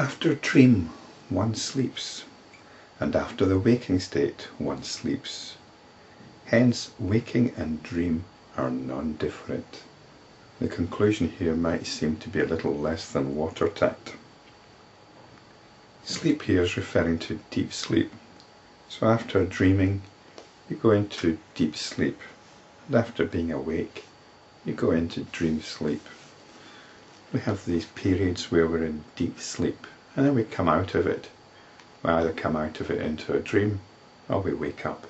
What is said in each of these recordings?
After dream, one sleeps, and after the waking state, one sleeps. Hence, waking and dream are non-different. The conclusion here might seem to be a little less than watertight. Sleep here is referring to deep sleep. So after dreaming, you go into deep sleep, and after being awake, you go into dream sleep. We have these periods where we're in deep sleep, and then we come out of it. We either come out of it into a dream, or we wake up.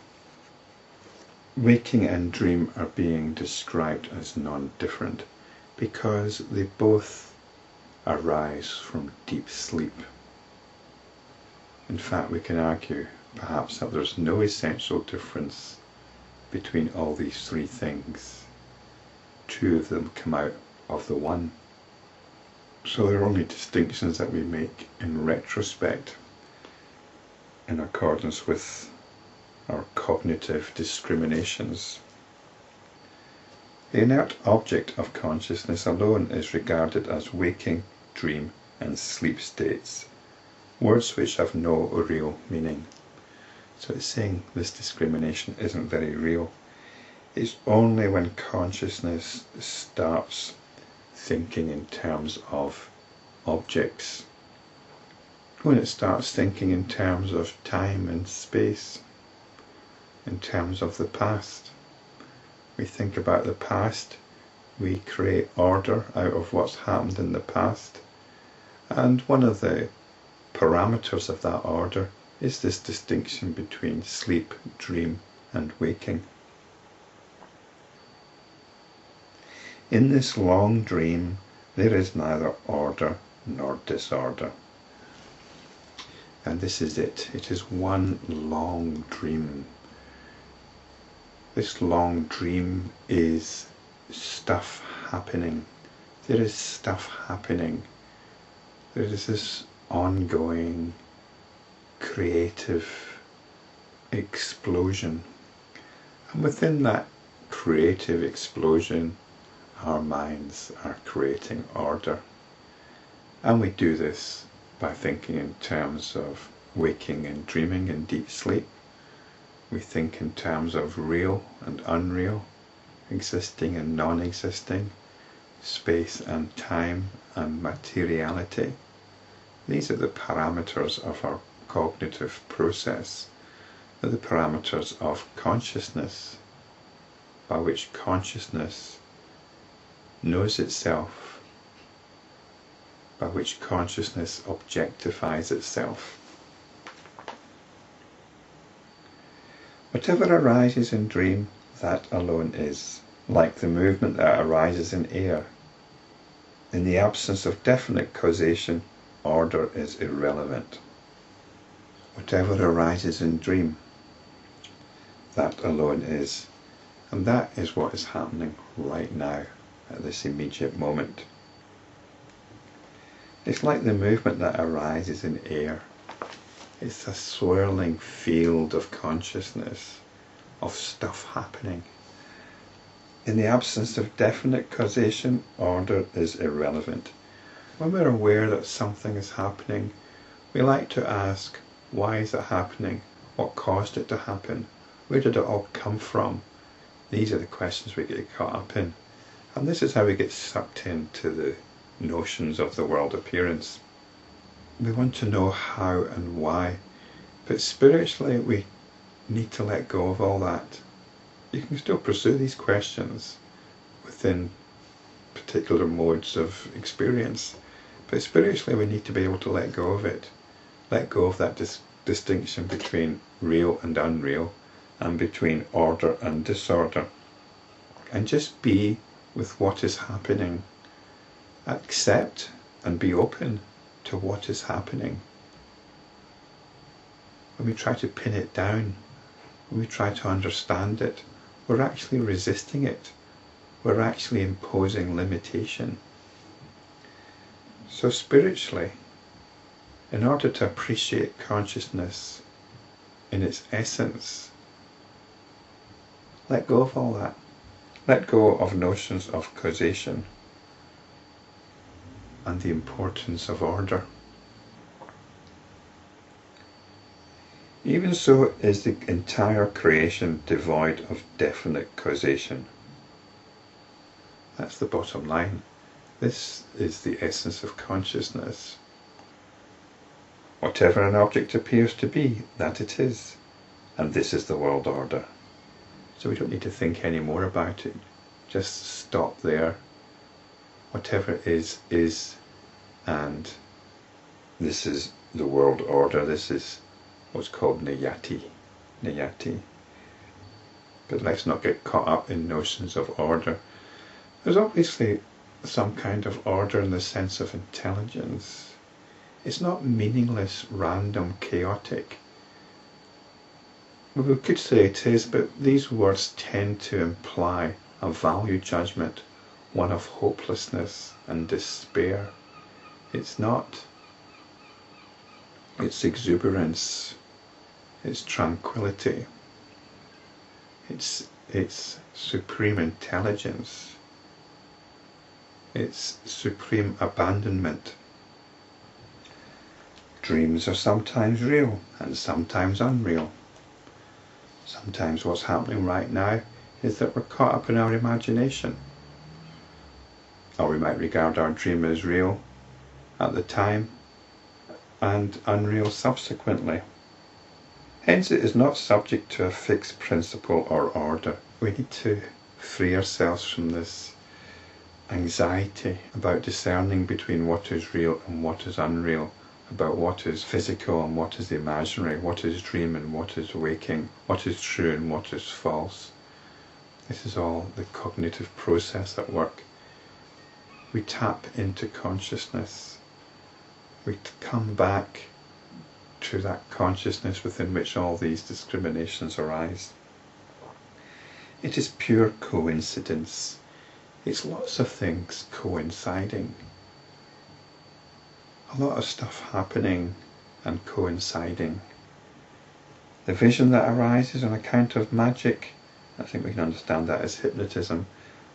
Waking and dream are being described as non-different because they both arise from deep sleep. In fact, we can argue perhaps that there's no essential difference between all these three things. Two of them come out of the one. So there are only distinctions that we make in retrospect in accordance with our cognitive discriminations. The inert object of consciousness alone is regarded as waking, dream and sleep states, words which have no real meaning. So it's saying this discrimination isn't very real. It's only when consciousness starts thinking in terms of objects, when it starts thinking in terms of time and space, in terms of the past. We think about the past, we create order out of what's happened in the past, and one of the parameters of that order is this distinction between sleep, dream and waking. In this long dream, there is neither order nor disorder. And this is it. It is one long dream. This long dream is stuff happening. There is stuff happening. There is this ongoing creative explosion. And within that creative explosion, our minds are creating order. And we do this by thinking in terms of waking and dreaming in deep sleep. We think in terms of real and unreal, existing and non-existing, space and time and materiality. These are the parameters of our cognitive process. They're the parameters of consciousness, by which consciousness knows itself, by which consciousness objectifies itself. Whatever arises in dream, that alone is, like the movement that arises in air. In the absence of definite causation, order is irrelevant. Whatever arises in dream, that alone is, and that is what is happening right now, at this immediate moment. It's like the movement that arises in air. It's a swirling field of consciousness, of stuff happening. In the absence of definite causation, order is irrelevant. When we're aware that something is happening, we like to ask, why is it happening? What caused it to happen? Where did it all come from? These are the questions we get caught up in. And this is how we get sucked into the notions of the world appearance. We want to know how and why, but spiritually we need to let go of all that. You can still pursue these questions within particular modes of experience, but spiritually we need to be able to let go of it. Let go of that distinction between real and unreal, and between order and disorder, and just be with what is happening. Accept and be open to what is happening. When we try to pin it down, when we try to understand it, we're actually resisting it. We're actually imposing limitation. So spiritually, in order to appreciate consciousness in its essence, let go of all that. Let go of notions of causation and the importance of order. Even so is the entire creation devoid of definite causation. That's the bottom line. This is the essence of consciousness. Whatever an object appears to be, that it is. And this is the world order. So we don't need to think any more about it. Just stop there. Whatever is, and this is the world order. This is what's called niyati. But let's not get caught up in notions of order. There's obviously some kind of order in the sense of intelligence. It's not meaningless, random, chaotic. We could say it is, but these words tend to imply a value judgment, one of hopelessness and despair. It's not. It's exuberance. It's tranquility. It's supreme intelligence. It's supreme abandonment. Dreams are sometimes real and sometimes unreal. Sometimes what's happening right now is that we're caught up in our imagination. Or we might regard our dream as real at the time and unreal subsequently. Hence it is not subject to a fixed principle or order. We need to free ourselves from this anxiety about discerning between what is real and what is unreal, about what is physical and what is imaginary, what is dream and what is waking, what is true and what is false. This is all the cognitive process at work. We tap into consciousness. We come back to that consciousness within which all these discriminations arise. It is pure coincidence. It's lots of things coinciding. A lot of stuff happening and coinciding. The vision that arises on account of magic, I think we can understand that as hypnotism,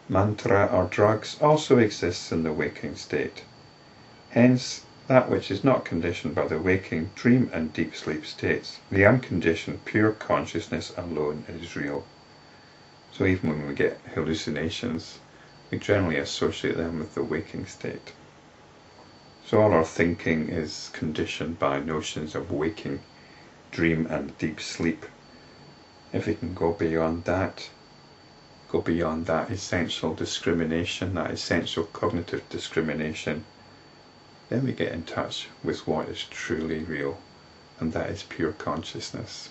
mantra or drugs, also exists in the waking state. Hence, that which is not conditioned by the waking, dream and deep sleep states, the unconditioned pure consciousness alone is real. So even when we get hallucinations, we generally associate them with the waking state. So all our thinking is conditioned by notions of waking, dream and deep sleep. If we can go beyond that essential discrimination, that essential cognitive discrimination, then we get in touch with what is truly real, and that is pure consciousness.